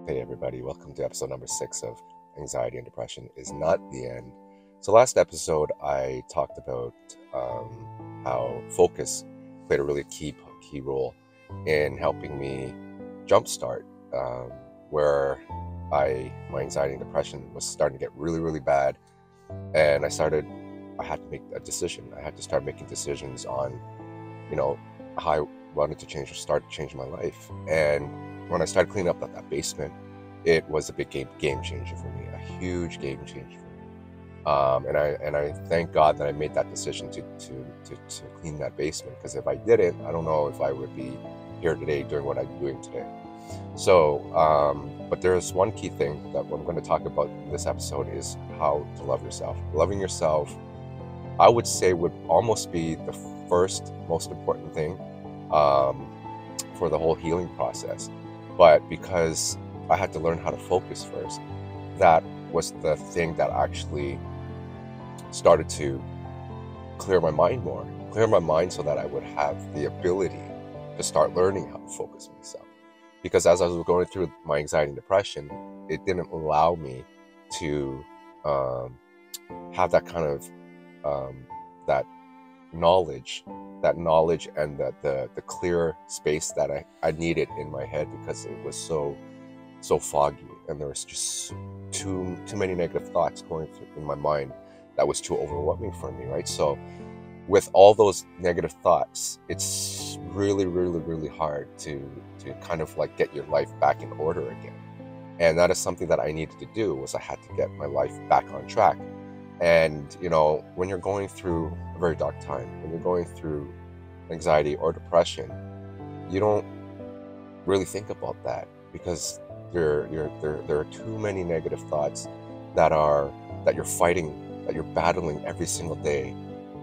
Hey everybody, welcome to episode number 6 of Anxiety and Depression is Not the End. So last episode I talked about how focus played a really key role in helping me jumpstart where my anxiety and depression was starting to get really bad, and I had to make a decision. I had to start making decisions on you know how I wanted to start changing my life. And when I started cleaning up that basement, it was a big game changer for me, a huge game changer for me. And I thank God that I made that decision to clean that basement, because if I didn't, I don't know if I would be here today doing what I'm doing today. So, but there's one key thing that I'm going to talk about in this episode is how to love yourself. Loving yourself, I would say, would almost be the first most important thing for the whole healing process. But because I had to learn how to focus first, that was the thing that actually started to clear my mind so that I would have the ability to start learning how to focus myself. Because as I was going through my anxiety and depression, it didn't allow me to have that kind of that knowledge and the clear space that I needed in my head, because it was so foggy, and there was just too many negative thoughts going through in my mind that was too overwhelming for me, right? So with all those negative thoughts, it's really hard to kind of like get your life back in order again. And that is something that I needed to do, was I had to get my life back on track. And when you're going through a very dark time, when you're going through anxiety or depression, you don't really think about that, because there are too many negative thoughts that you're fighting, that you're battling every single day.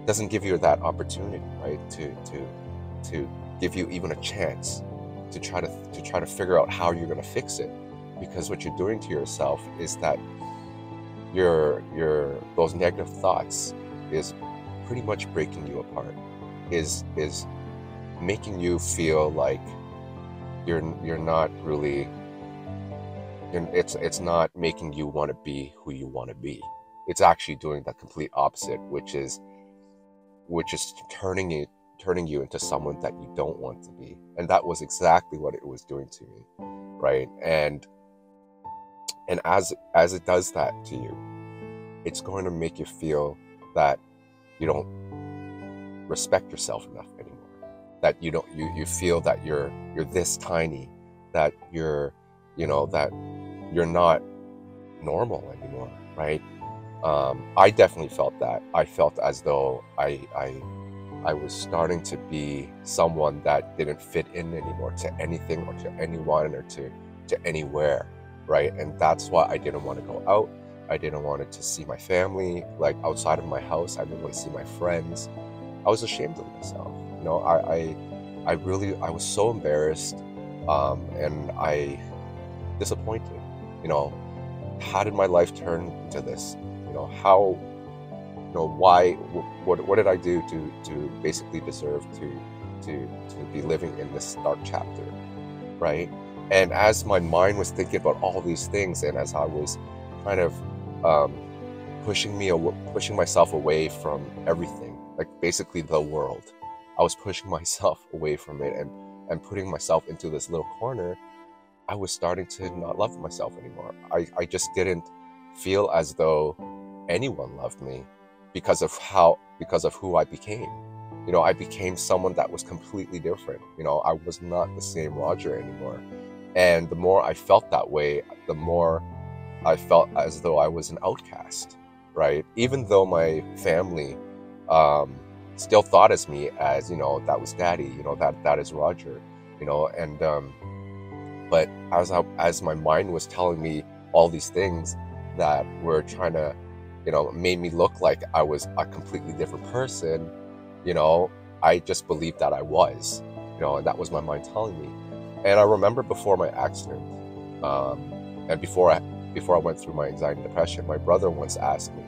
It doesn't give you that opportunity, right, to give you even a chance to try to figure out how you're going to fix it. Because what you're doing to yourself is that your those negative thoughts is pretty much breaking you apart, is making you feel like you're not really, it's not making you want to be who you want to be. It's actually doing the complete opposite, which is turning you into someone that you don't want to be. And that was exactly what it was doing to me, right? And as it does that to you, it's going to make you feel that you don't respect yourself enough anymore, that you feel that you're this tiny, that you're that you're not normal anymore, right? I definitely felt that. I felt as though I was starting to be someone that didn't fit in anymore to anything or to anyone or to anywhere, right? And that's why I didn't want to go out. I didn't want to see my family, like outside of my house. I didn't want to see my friends. I was ashamed of myself. I was so embarrassed, and disappointed. How did my life turn into this? How, why, what did I do to basically deserve to be living in this dark chapter, right? And as my mind was thinking about all these things, and as I was kind of pushing myself away from everything, like basically the world, I was pushing myself away from it and putting myself into this little corner. I was starting to not love myself anymore. I just didn't feel as though anyone loved me because of who I became. I became someone that was completely different. I was not the same Roger anymore. And the more I felt that way, the more I felt as though I was an outcast, right? Even though my family still thought as me as, that was daddy, that is Roger, and but as my mind was telling me all these things that were trying to, made me look like I was a completely different person, I just believed that I was, and that was my mind telling me. And I remember before my accident, and before I went through my anxiety and depression, my brother once asked me,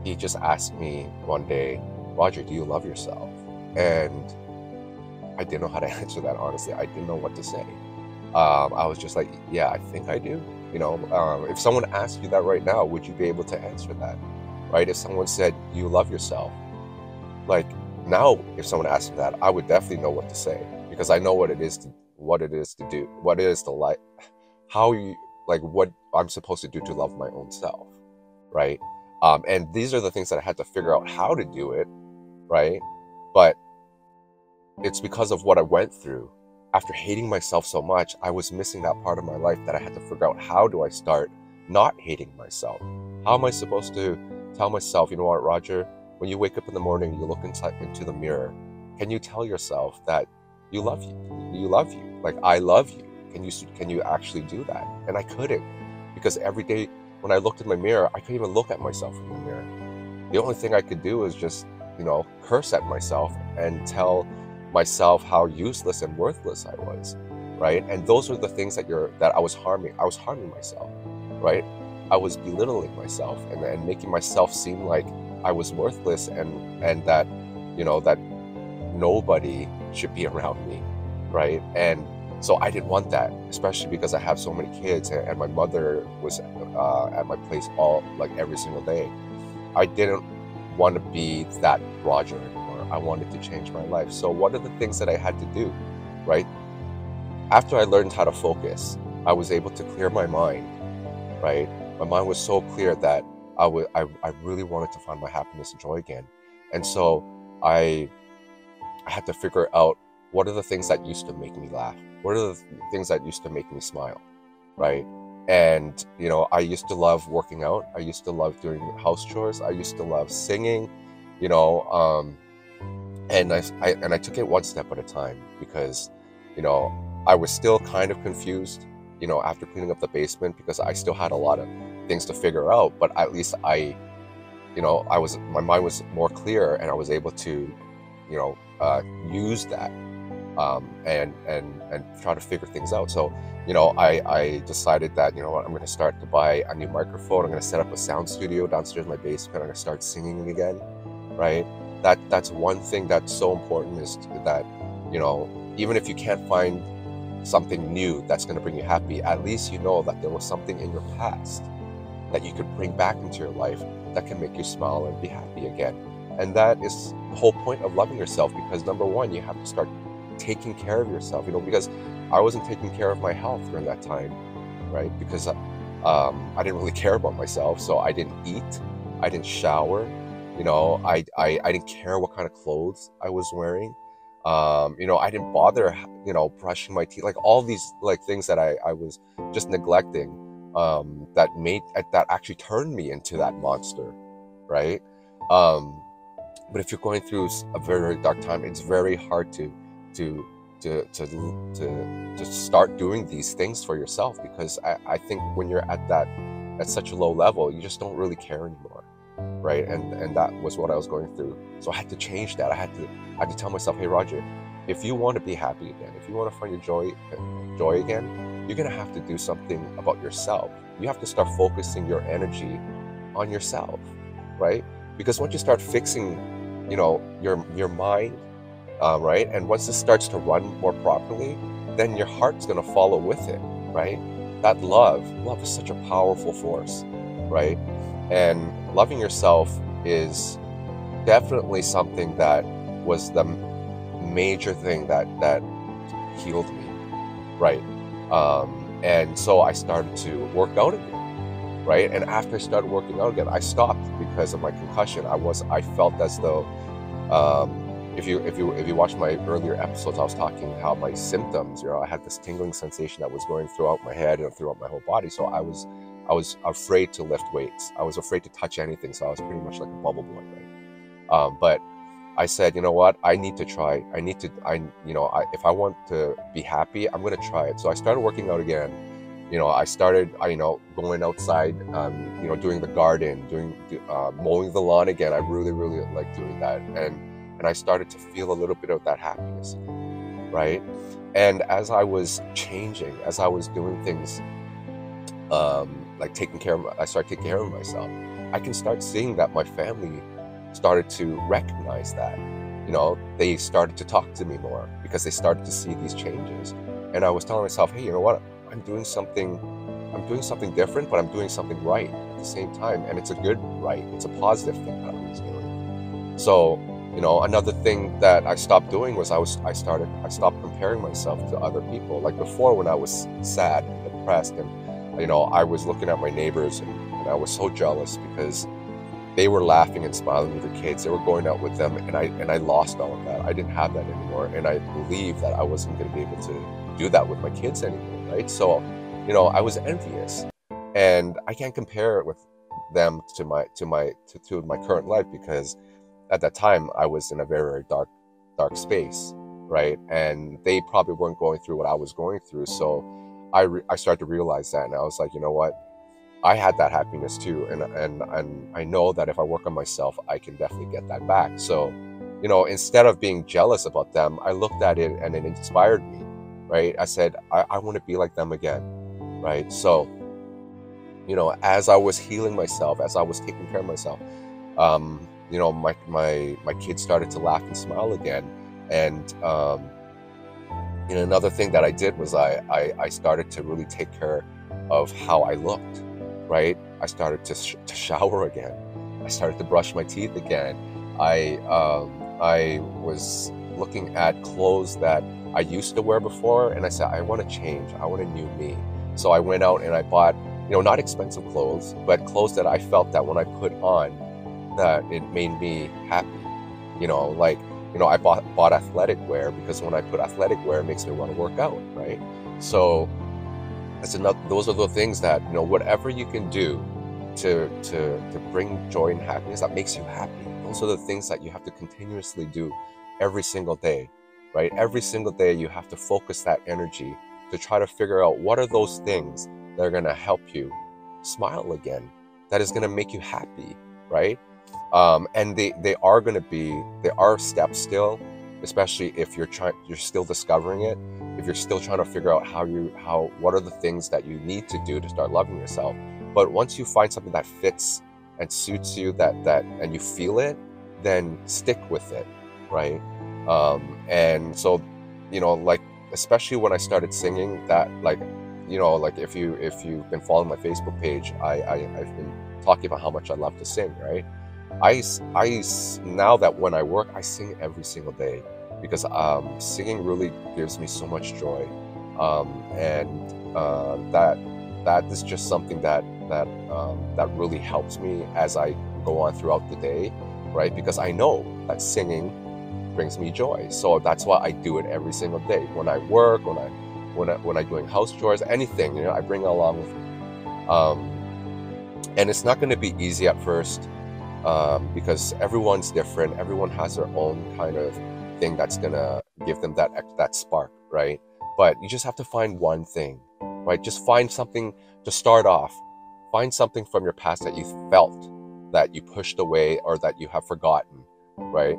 he just asked me one day, Roger, do you love yourself? And I didn't know how to answer that, honestly. I didn't know what to say. I was just like, yeah, I think I do. If someone asked you that right now, would you be able to answer that? Right? If someone said, you love yourself, like now, if someone asked me that, I would definitely know what to say, because I know what it is to do, what it is to like, how you, like what I'm supposed to do to love my own self, right? And these are the things that I had to figure out how to do it, right? But it's because of what I went through. After hating myself so much, I was missing that part of my life that I had to figure out, how do I start not hating myself? How am I supposed to tell myself, you know what, Roger, when you wake up in the morning, you look into the mirror, can you tell yourself that you love you? You love you. Like, I love you. Can you actually do that? And I couldn't, because every day when I looked in my mirror, I couldn't even look at myself in the mirror. The only thing I could do is just, curse at myself and tell myself how useless and worthless I was, right? And those are the things that I was harming. I was harming myself, right? I was belittling myself and making myself seem like I was worthless, and that, that nobody should be around me, right? And so I didn't want that, especially because I have so many kids, and my mother was at my place every single day. I didn't want to be that Roger anymore. I wanted to change my life. So what are the things that I had to do, right? After I learned how to focus, I was able to clear my mind, right? My mind was so clear that I really wanted to find my happiness and joy again. And so I had to figure out, what are the things that used to make me laugh? What are the things that used to make me smile, right? And, I used to love working out. I used to love doing house chores. I used to love singing, and I took it one step at a time, because, I was still kind of confused, after cleaning up the basement, because I still had a lot of things to figure out, but at least my mind was more clear, and I was able to, use that, and try to figure things out. So, I decided that, what, I'm going to start to buy a new microphone. I'm going to set up a sound studio downstairs in my basement. I'm going to start singing again, right? That's one thing that's so important, is that, even if you can't find something new that's going to bring you happy, at least you know that there was something in your past that you could bring back into your life that can make you smile and be happy again. And that is the whole point of loving yourself, because number one, you have to start taking care of yourself, because I wasn't taking care of my health during that time, right? Because I didn't really care about myself, so I didn't eat, I didn't shower, I didn't care what kind of clothes I was wearing, I didn't bother, brushing my teeth, like all these things that I was just neglecting, that actually turned me into that monster, right? But if you're going through a very, very dark time, it's very hard to start doing these things for yourself, because I think when you're at such a low level, you just don't really care anymore, right? And that was what I was going through. So I had to change that. I had to tell myself, hey Roger, if you want to be happy again, if you want to find your joy again, you're gonna have to do something about yourself. You have to start focusing your energy on yourself, right? Because once you start fixing, your mind, right? And once this starts to run more properly, then your heart's going to follow with it, right? That love is such a powerful force, right? And loving yourself is definitely something that was the major thing that healed me, right? And so I started to work out again, right? And after I started working out again, I stopped because of my concussion. I felt as though, if you watch my earlier episodes, I was talking how my symptoms, I had this tingling sensation that was going throughout my head and throughout my whole body. So I was afraid to lift weights. I was afraid to touch anything. So I was pretty much like a bubble boy, right? But I said, you know what? I need to try. If I want to be happy, I'm going to try it. So I started working out again. I started, going outside, doing the garden, mowing the lawn again. I really, really like doing that. And I started to feel a little bit of that happiness, right? And as I was changing, as I was doing things, I started taking care of myself. I can start seeing that my family started to recognize that, they started to talk to me more because they started to see these changes. And I was telling myself, hey, you know what? I'm doing something different, but I'm doing something right at the same time. And it's a good right. It's a positive thing that I was doing. So, another thing that I stopped doing was I stopped comparing myself to other people. Like before, when I was sad and depressed, and I was looking at my neighbors, and I was so jealous because they were laughing and smiling with their kids. They were going out with them, and I lost all of that. I didn't have that anymore, and I believed that I wasn't going to be able to do that with my kids anymore, right? So, I was envious, and I can't compare it with them to my current life, because at that time I was in a very, very dark space, right? And they probably weren't going through what I was going through. So I started to realize that, and I was like, you know what? I had that happiness too, and I know that if I work on myself, I can definitely get that back. So, instead of being jealous about them, I looked at it and it inspired me, right? I said, I want to be like them again, right? So, as I was healing myself, as I was taking care of myself, my kids started to laugh and smile again. And another thing that I did was I started to really take care of how I looked, right? I started to shower again. I started to brush my teeth again. I was looking at clothes that I used to wear before, and I said, I want to change. I want a new me. So I went out and I bought, not expensive clothes, but clothes that I felt that when I put on, that it made me happy. I bought athletic wear, because when I put athletic wear, it makes me want to work out, right? So those are the things that, whatever you can do to bring joy and happiness that makes you happy, those are the things that you have to continuously do every single day, right? Every single day you have to focus that energy to try to figure out what are those things that are going to help you smile again, that is going to make you happy, right? And they are steps still, especially if you're still discovering it, if you're still trying to figure out what are the things that you need to do to start loving yourself. But once you find something that fits and suits you, and you feel it, then stick with it, right? And so, like, especially when I started singing, that, like, if you've been following my Facebook page, I've been talking about how much I love to sing, right? Now that when I work, I sing every single day, because singing really gives me so much joy, and that is just something that really helps me as I go on throughout the day, right? Because I know that singing brings me joy, so that's why I do it every single day. When I work, when I'm doing house chores, anything, I bring it along with me. And it's not going to be easy at first, because everyone's different. Everyone has their own kind of thing that's gonna give them that spark, right? But you just have to find one thing, right? Just find something to start off. Find something from your past that you felt that you pushed away or that you have forgotten, right?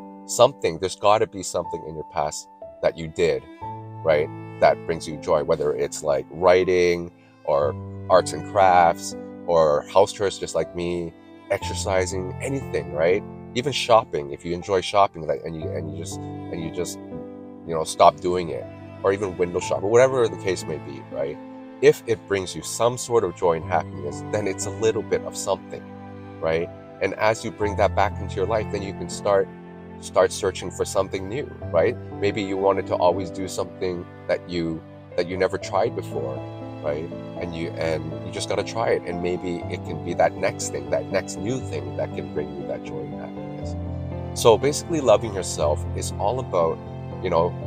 There's got to be something in your past that you did, right, that brings you joy, whether it's like writing or arts and crafts or house chores, just like me, exercising, anything, right? Even shopping, if you enjoy shopping, and you just stop doing it, or even window shop, or whatever the case may be, right? If it brings you some sort of joy and happiness, then it's a little bit of something, right? And as you bring that back into your life, then you can start searching for something new, right? Maybe you wanted to always do something that you never tried before, right? And you just got to try it, and maybe it can be that next thing, that next new thing that can bring you that joy and happiness. So basically, loving yourself is all about,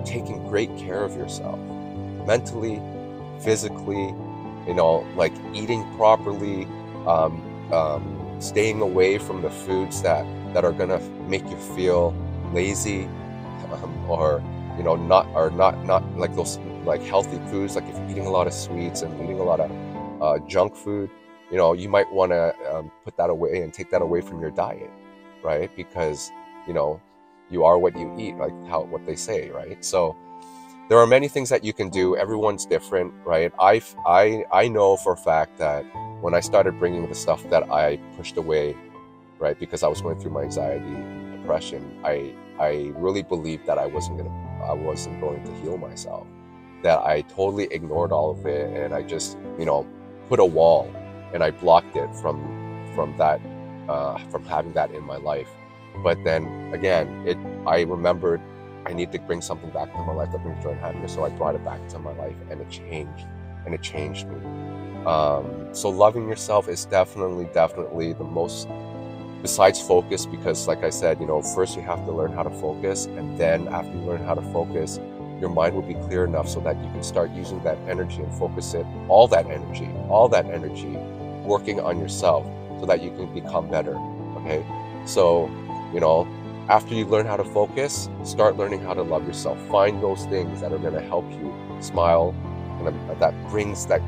taking great care of yourself, mentally, physically, like eating properly, staying away from the foods that are gonna make you feel lazy, or not like those like healthy foods. Like if you're eating a lot of sweets and eating a lot of junk food, you might want to put that away and take that away from your diet, right? Because you are what you eat, like what they say, right? So there are many things that you can do. Everyone's different, right? I know for a fact that when I started bringing the stuff that I pushed away, right, because I was going through my anxiety and depression, I really believed that I wasn't going to heal myself. that I totally ignored all of it, and I just, put a wall, and I blocked it from that, from having that in my life. But then again, I remembered I need to bring something back to my life that brings joy and happiness, so I brought it back to my life, and it changed me. So loving yourself is definitely the most, besides focus, because like I said, first you have to learn how to focus, and then after you learn how to focus, your mind will be clear enough so that you can start using that energy and focus it, all that energy working on yourself so that you can become better. Okay, so after you learn how to focus, start learning how to love yourself. Find those things that are going to help you smile, and that brings that,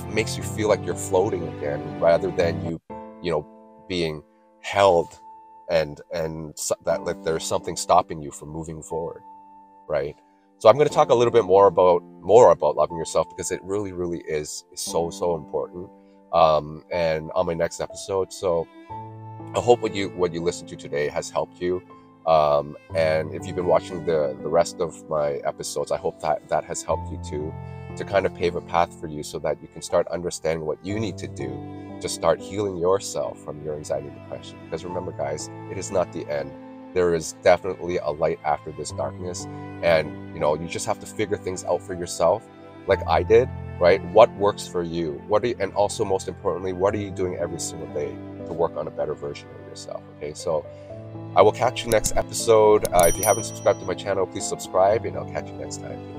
makes you feel like you're floating again, rather than you being held, and that, like, there's something stopping you from moving forward, right? So I'm going to talk a little bit more about loving yourself, because it really is so important, and on my next episode. So I hope what you listened to today has helped you, and if you've been watching the rest of my episodes, I hope that has helped you to kind of pave a path for you, so that you can start understanding what you need to do to start healing yourself from your anxiety and depression. Because remember, guys, it is not the end. There is definitely a light after this darkness, and you just have to figure things out for yourself, like I did, right? What works for you? And also, most importantly, what are you doing every single day to work on a better version of yourself? Okay, so I will catch you next episode. If you haven't subscribed to my channel, please subscribe, and I'll catch you next time.